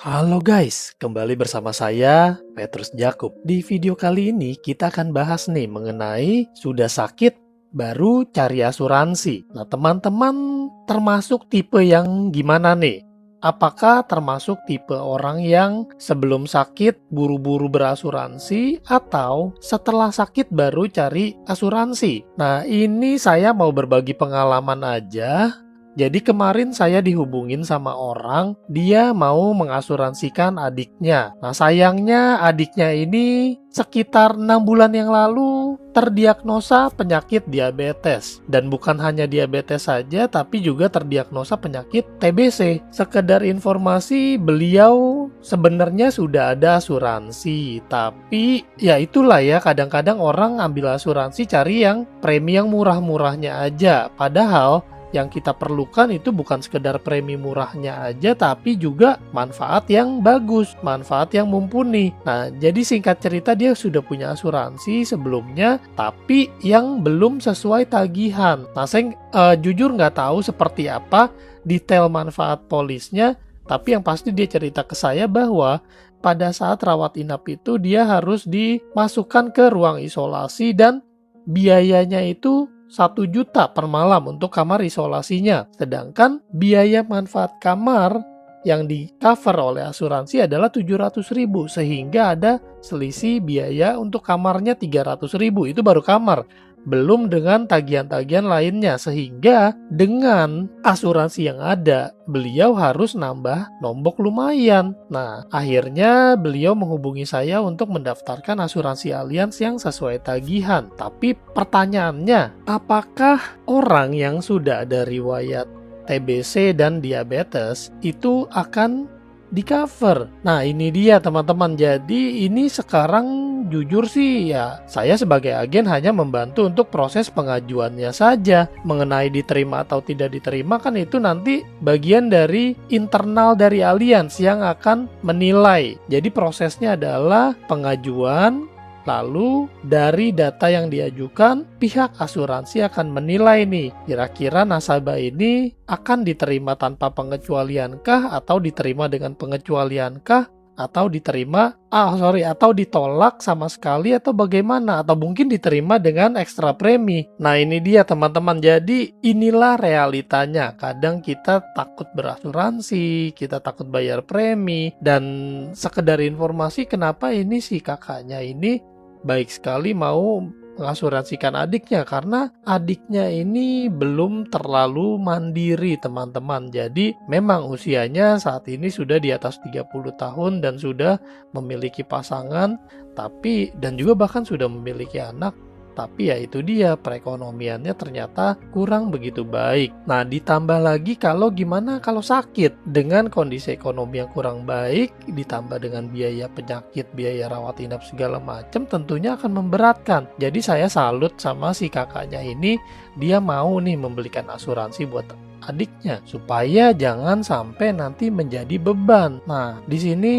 Halo guys, kembali bersama saya Petrus Jakub. Di video kali ini kita akan bahas nih mengenai sudah sakit baru cari asuransi. Nah, teman-teman termasuk tipe yang gimana nih? Apakah termasuk tipe orang yang sebelum sakit buru-buru berasuransi atau setelah sakit baru cari asuransi? Nah, ini saya mau berbagi pengalaman aja. Jadi kemarin saya dihubungin sama orang, dia mau mengasuransikan adiknya. Nah, sayangnya adiknya ini sekitar 6 bulan yang lalu terdiagnosa penyakit diabetes. Dan bukan hanya diabetes saja, tapi juga terdiagnosa penyakit TBC. Sekedar informasi, beliau sebenarnya sudah ada asuransi. Tapi ya itulah ya, kadang-kadang orang ambil asuransi cari yang premi yang murah-murahnya aja. Padahal yang kita perlukan itu bukan sekedar premi murahnya aja, tapi juga manfaat yang bagus, manfaat yang mumpuni. Nah, jadi singkat cerita dia sudah punya asuransi sebelumnya, tapi yang belum sesuai tagihan. Nah, saya jujur nggak tahu seperti apa detail manfaat polisnya, tapi yang pasti dia cerita ke saya bahwa pada saat rawat inap itu dia harus dimasukkan ke ruang isolasi dan biayanya itu 1 juta per malam untuk kamar isolasinya. Sedangkan biaya manfaat kamar yang di cover oleh asuransi adalah 700.000, sehingga ada selisih biaya untuk kamarnya 300.000. Itu baru kamar, belum dengan tagihan-tagihan lainnya, sehingga dengan asuransi yang ada beliau harus nambah nombok lumayan. Nah, akhirnya beliau menghubungi saya untuk mendaftarkan asuransi Allianz yang sesuai tagihan. Tapi pertanyaannya, apakah orang yang sudah ada riwayat TBC dan diabetes itu akan di cover? Nah, ini dia teman-teman. Jadi ini sekarang jujur sih ya, saya sebagai agen hanya membantu untuk proses pengajuannya saja. Mengenai diterima atau tidak diterima kan itu nanti bagian dari internal dari Allianz yang akan menilai. Jadi prosesnya adalah pengajuan, lalu dari data yang diajukan, pihak asuransi akan menilai nih, kira-kira nasabah ini akan diterima tanpa pengecualiankah atau diterima dengan pengecualiankah atau atau ditolak sama sekali atau bagaimana, atau mungkin diterima dengan ekstra premi. Nah, ini dia teman-teman. Jadi inilah realitanya. Kadang kita takut berasuransi, kita takut bayar premi, dan sekedar informasi kenapa ini si kakaknya ini baik sekali mau mengasuransikan adiknya, karena adiknya ini belum terlalu mandiri teman-teman. Jadi memang usianya saat ini sudah di atas 30 tahun dan sudah memiliki pasangan, tapi dan juga bahkan sudah memiliki anak. Tapi ya itu dia, perekonomiannya ternyata kurang begitu baik. Nah, ditambah lagi gimana kalau sakit, dengan kondisi ekonomi yang kurang baik, ditambah dengan biaya penyakit, biaya rawat inap segala macam, tentunya akan memberatkan. Jadi saya salut sama si kakaknya ini, dia mau nih membelikan asuransi buat adiknya supaya jangan sampai nanti menjadi beban. Nah, di sini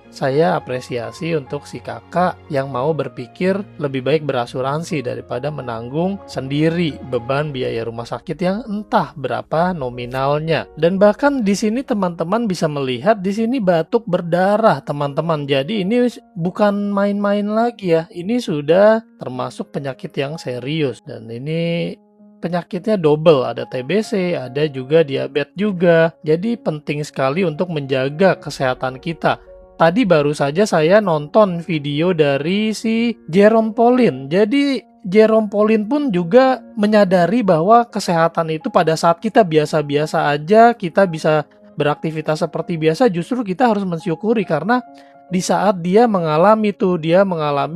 saya apresiasi untuk si kakak yang mau berpikir lebih baik berasuransi daripada menanggung sendiri beban biaya rumah sakit yang entah berapa nominalnya. Dan bahkan di sini teman-teman bisa melihat di sini batuk berdarah teman-teman. Jadi ini bukan main-main lagi ya. Ini sudah termasuk penyakit yang serius, dan ini penyakitnya double, ada TBC, ada juga diabetes juga. Jadi penting sekali untuk menjaga kesehatan kita. Tadi baru saja saya nonton video dari si Jerome Pauline. Jadi Jerome Pauline pun juga menyadari bahwa kesehatan itu pada saat kita biasa-biasa aja, kita bisa beraktivitas seperti biasa, justru kita harus mensyukuri, karena di saat dia mengalami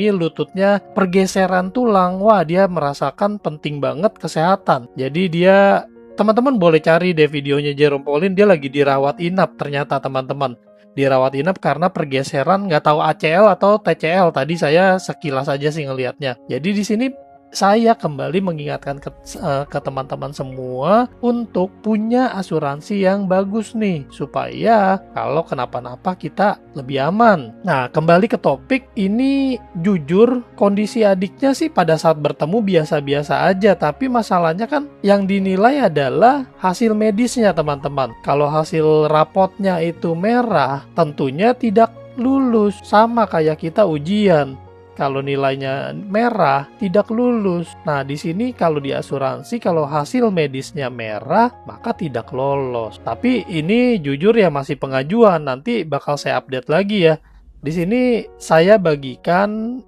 lututnya pergeseran tulang, wah dia merasakan penting banget kesehatan. Jadi dia, teman-teman boleh cari deh videonya Jerome Pauline, dia lagi dirawat inap ternyata teman-teman. Dirawat inap karena pergeseran, nggak tahu ACL atau TCL, tadi saya sekilas aja sih ngelihatnya. Jadi di sini saya kembali mengingatkan ke teman-teman semua untuk punya asuransi yang bagus nih, supaya kalau kenapa-napa kita lebih aman. Nah, kembali ke topik ini, jujur kondisi adiknya sih pada saat bertemu biasa-biasa aja, tapi masalahnya kan yang dinilai adalah hasil medisnya, teman-teman. Kalau hasil rapotnya itu merah, tentunya tidak lulus, sama kayak kita ujian. Kalau nilainya merah, tidak lulus. Nah, di sini kalau di asuransi, kalau hasil medisnya merah, maka tidak lolos. Tapi ini jujur ya masih pengajuan, nanti bakal saya update lagi ya. Di sini saya bagikan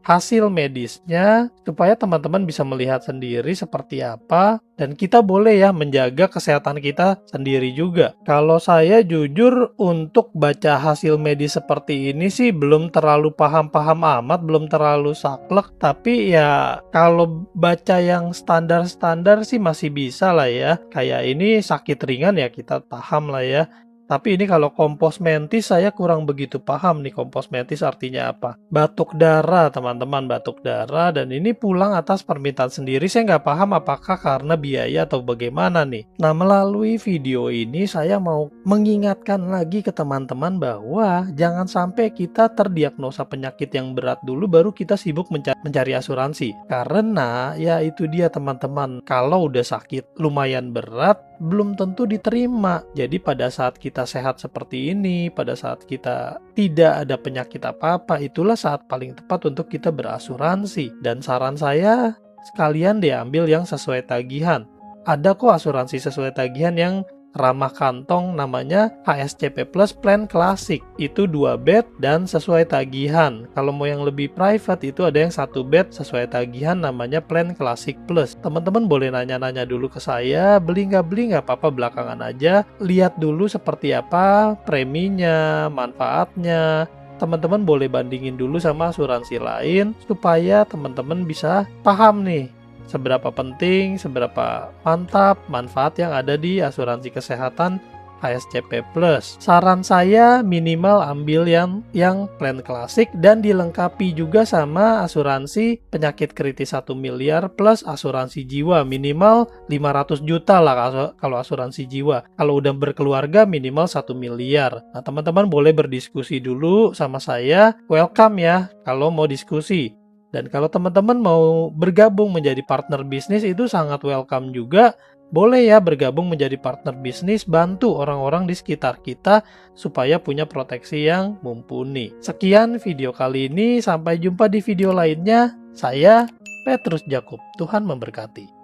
hasil medisnya supaya teman-teman bisa melihat sendiri seperti apa, dan kita boleh ya menjaga kesehatan kita sendiri juga. Kalau saya jujur untuk baca hasil medis seperti ini sih belum terlalu paham-paham amat, belum terlalu saklek, tapi ya kalau baca yang standar-standar sih masih bisa lah ya. Kayak ini sakit ringan ya kita paham lah ya. Tapi ini kalau kompos mentis saya kurang begitu paham nih, kompos mentis artinya apa. Batuk darah teman-teman, batuk darah, dan ini pulang atas permintaan sendiri. Saya nggak paham apakah karena biaya atau bagaimana nih. Nah, melalui video ini saya mau mengingatkan lagi ke teman-teman bahwa jangan sampai kita terdiagnosa penyakit yang berat dulu baru kita sibuk mencari asuransi. Karena ya itu dia teman-teman, kalau udah sakit lumayan berat belum tentu diterima. Jadi pada saat kita sehat seperti ini, pada saat kita tidak ada penyakit apa-apa, itulah saat paling tepat untuk kita berasuransi. Dan saran saya, sekalian diambil yang sesuai tagihan. Ada kok asuransi sesuai tagihan yang ramah kantong, namanya HSCP Plus Plan Classic. Itu 2 bed dan sesuai tagihan. Kalau mau yang lebih private itu ada yang 1 bed sesuai tagihan, namanya Plan Classic Plus. Teman-teman boleh nanya-nanya dulu ke saya, beli nggak apa-apa belakangan aja. Lihat dulu seperti apa preminya, manfaatnya. Teman-teman boleh bandingin dulu sama asuransi lain supaya teman-teman bisa paham nih seberapa penting, seberapa mantap manfaat yang ada di asuransi kesehatan HSCP Plus. Saran saya minimal ambil yang plan klasik dan dilengkapi juga sama asuransi penyakit kritis 1 miliar plus asuransi jiwa minimal 500 juta lah kalau asuransi jiwa. Kalau udah berkeluarga minimal 1 miliar. Nah, teman-teman boleh berdiskusi dulu sama saya. Welcome ya kalau mau diskusi. Dan kalau teman-teman mau bergabung menjadi partner bisnis itu sangat welcome juga. Boleh ya bergabung menjadi partner bisnis, bantu orang-orang di sekitar kita supaya punya proteksi yang mumpuni. Sekian video kali ini, sampai jumpa di video lainnya. Saya Petrus Jakub, Tuhan memberkati.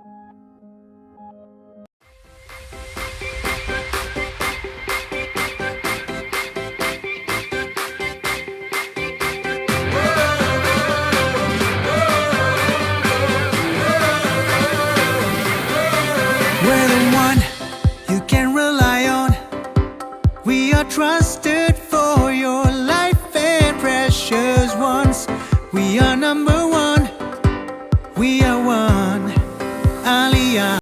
We're the one you can rely on. We are trusted.